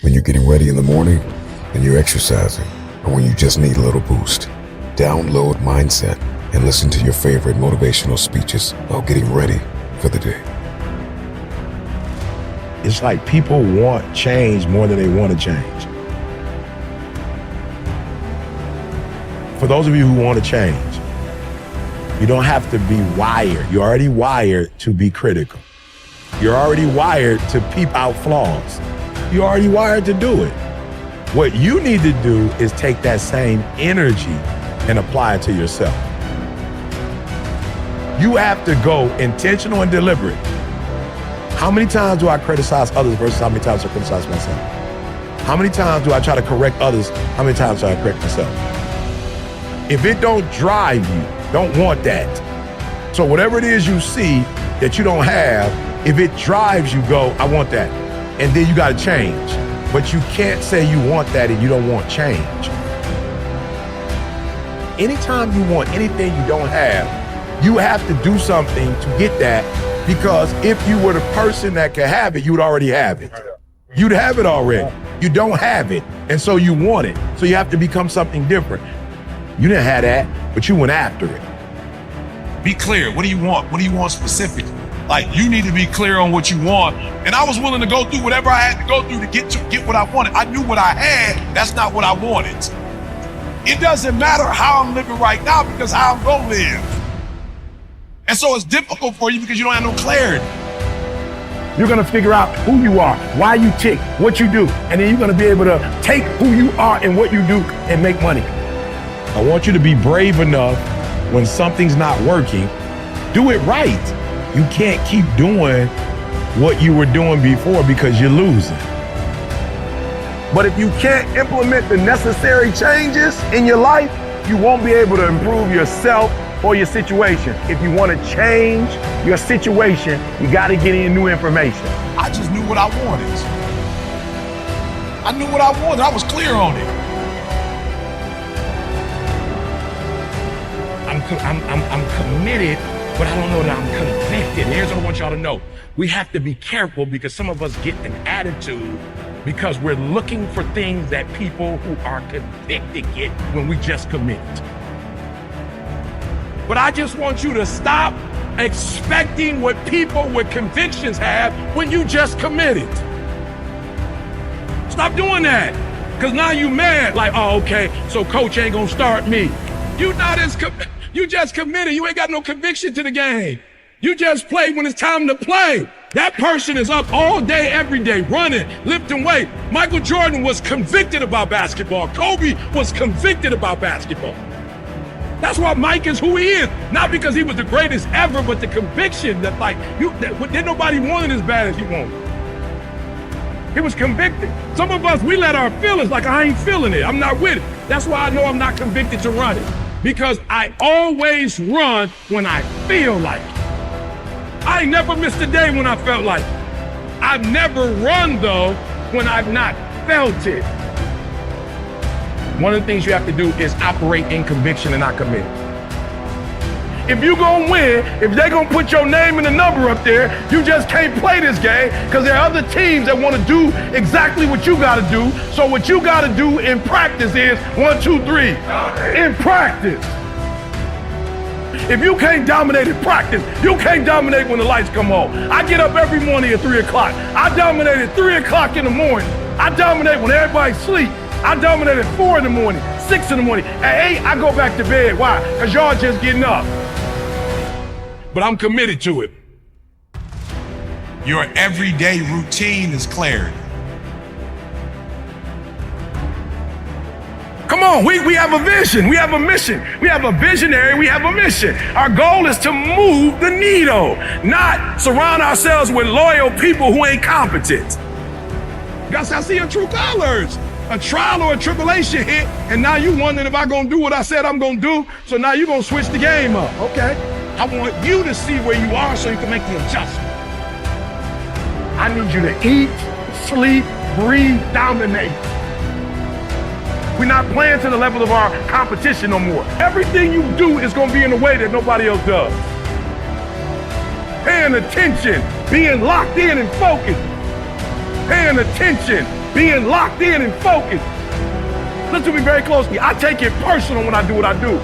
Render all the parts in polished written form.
when you're getting ready in the morning and you're exercising, or when you just need a little boost. Download Mindset and listen to your favorite motivational speeches while getting ready for the day. It's like people want change more than they want to change. For those of you who want to change, you don't have to be wired. You're already wired to be critical. You're already wired to peep out flaws. You're already wired to do it. What you need to do is take that same energy and apply it to yourself. You have to go intentional and deliberate. How many times do I criticize others versus how many times I criticize myself? How many times do I try to correct others? How many times do I correct myself? If it don't drive you, don't want that. So whatever it is you see that you don't have, if it drives you, go, I want that. And then you got to change. But you can't say you want that and you don't want change. Anytime you want anything you don't have, you have to do something to get that, because if you were the person that could have it, you'd already have it. You'd have it already. You don't have it, and so you want it. So you have to become something different. You didn't have that, but you went after it. Be clear. What do you want? What do you want specifically? Like, you need to be clear on what you want. And I was willing to go through whatever I had to go through to get what I wanted. I knew what I had. That's not what I wanted. It doesn't matter how I'm living right now, because how I'm gonna live. And so it's difficult for you because you don't have no clarity. You're gonna figure out who you are, why you tick, what you do, and then you're gonna be able to take who you are and what you do and make money. I want you to be brave enough when something's not working, do it right. You can't keep doing what you were doing before because you're losing. But if you can't implement the necessary changes in your life, you won't be able to improve yourself or your situation. If you want to change your situation, you got to get in new information. I just knew what I wanted. I knew what I wanted. I was clear on it. I'm committed, but I don't know that I'm convicted. Here's what I want y'all to know. We have to be careful, because some of us get an attitude because we're looking for things that people who are convicted get when we just commit. But I just want you to stop expecting what people with convictions have when you just committed. Stop doing that, because now you mad, like, oh, okay, so coach ain't gonna start me. You just committed. You ain't got no conviction to the game. You just play when it's time to play. That person is up all day, every day, running, lifting weight. Michael Jordan was convicted about basketball. Kobe was convicted about basketball. That's why Mike is who he is. Not because he was the greatest ever, but the conviction that, like, didn't nobody want it as bad as he wanted. He was convicted. Some of us, we let our feelings, like, I ain't feeling it. I'm not with it. That's why I know I'm not convicted to run it. Because I always run when I feel like it. I ain't never missed a day when I felt like it. I've never run, though, when I've not felt it. One of the things you have to do is operate in conviction and not commit. If you gonna win, if they gonna put your name and the number up there, you just can't play this game, because there are other teams that want to do exactly what you gotta do. So what you gotta do in practice is 1, 2, 3. In practice. If you can't dominate in practice, you can't dominate when the lights come on. I get up every morning at 3 o'clock. I dominate at 3 o'clock in the morning. I dominate when everybody's asleep. I dominate at 4 in the morning, 6 in the morning. At 8, I go back to bed. Why? Because y'all just getting up. But I'm committed to it. Your everyday routine is clarity. Come on, we have a vision, we have a mission. We have a visionary, we have a mission. Our goal is to move the needle, not surround ourselves with loyal people who ain't competent. Guys, I see your true colors. A trial or a tribulation hit, and now you wondering if I'm gonna do what I said I'm gonna do, so now you're gonna switch the game up. Okay, I want you to see where you are so you can make the adjustment. I need you to eat, sleep, breathe, dominate. We're not playing to the level of our competition no more. Everything you do is gonna be in a way that nobody else does. Paying attention, being locked in and focused. Paying attention, being locked in and focused. Listen to me very closely. I take it personal when I do what I do.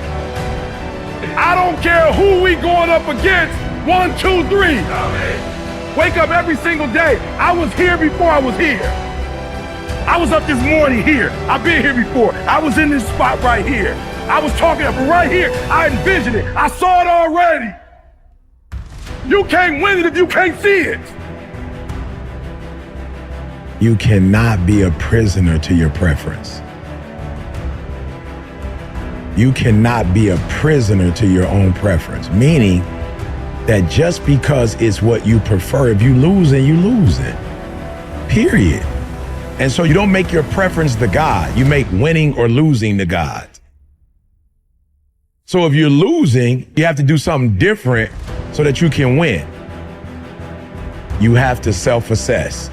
I don't care who we going up against. 1, 2, 3. Wake up every single day. I was here before I was here. I was up this morning here. I've been here before. I was in this spot right here. I was talking up right here. I envisioned it. I saw it already. You can't win it if you can't see it. You cannot be a prisoner to your preference. You cannot be a prisoner to your own preference, meaning that just because it's what you prefer, if you losing, you losing, period. And so you don't make your preference the God. You make winning or losing the God. So if you're losing, you have to do something different so that you can win. You have to self-assess.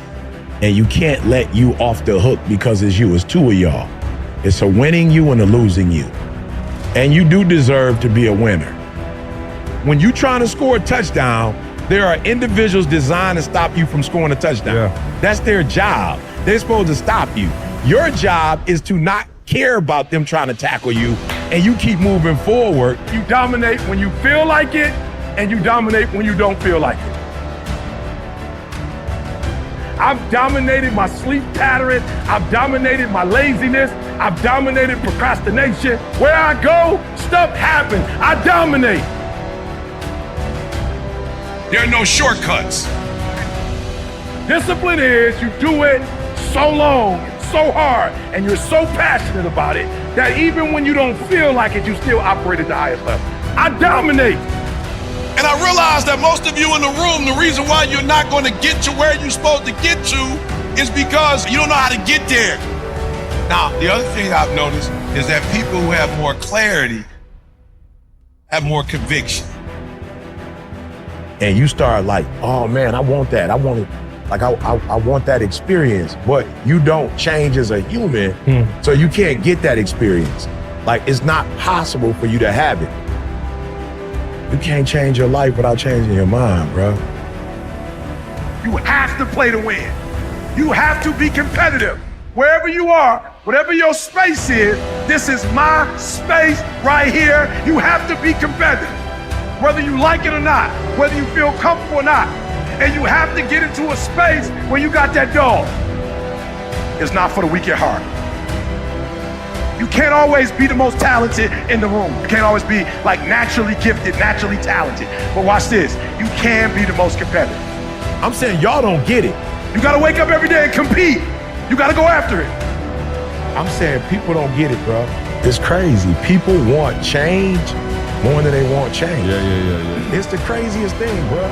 And you can't let you off the hook because it's you. It's two of y'all. It's a winning you and a losing you. And you do deserve to be a winner. When you're trying to score a touchdown, there are individuals designed to stop you from scoring a touchdown. Yeah. That's their job. They're supposed to stop you. Your job is to not care about them trying to tackle you, and you keep moving forward. You dominate when you feel like it, and you dominate when you don't feel like it. I've dominated my sleep pattern. I've dominated my laziness. I've dominated procrastination. Where I go, stuff happens. I dominate. There are no shortcuts. Discipline is you do it so long, so hard, and you're so passionate about it that even when you don't feel like it, you still operate at the highest level. I dominate. And I realize that most of you in the room, the reason why you're not going to get to where you're supposed to get to is because you don't know how to get there. Now, the other thing I've noticed is that people who have more clarity have more conviction. And you start like, oh man, I want that. I want it. Like, I want that experience, but you don't change as a human, so you can't get that experience. Like, it's not possible for you to have it. You can't change your life without changing your mind, bro. You have to play to win. You have to be competitive. Wherever you are, whatever your space is, this is my space right here. You have to be competitive, whether you like it or not, whether you feel comfortable or not. And you have to get into a space where you got that dog. It's not for the weak at heart. You can't always be the most talented in the room. You can't always be like naturally gifted, naturally talented. But watch this, you can be the most competitive. I'm saying y'all don't get it. You gotta wake up every day and compete. You gotta go after it. I'm saying people don't get it, bro. It's crazy. People want change more than they want change. Yeah. It's the craziest thing, bro.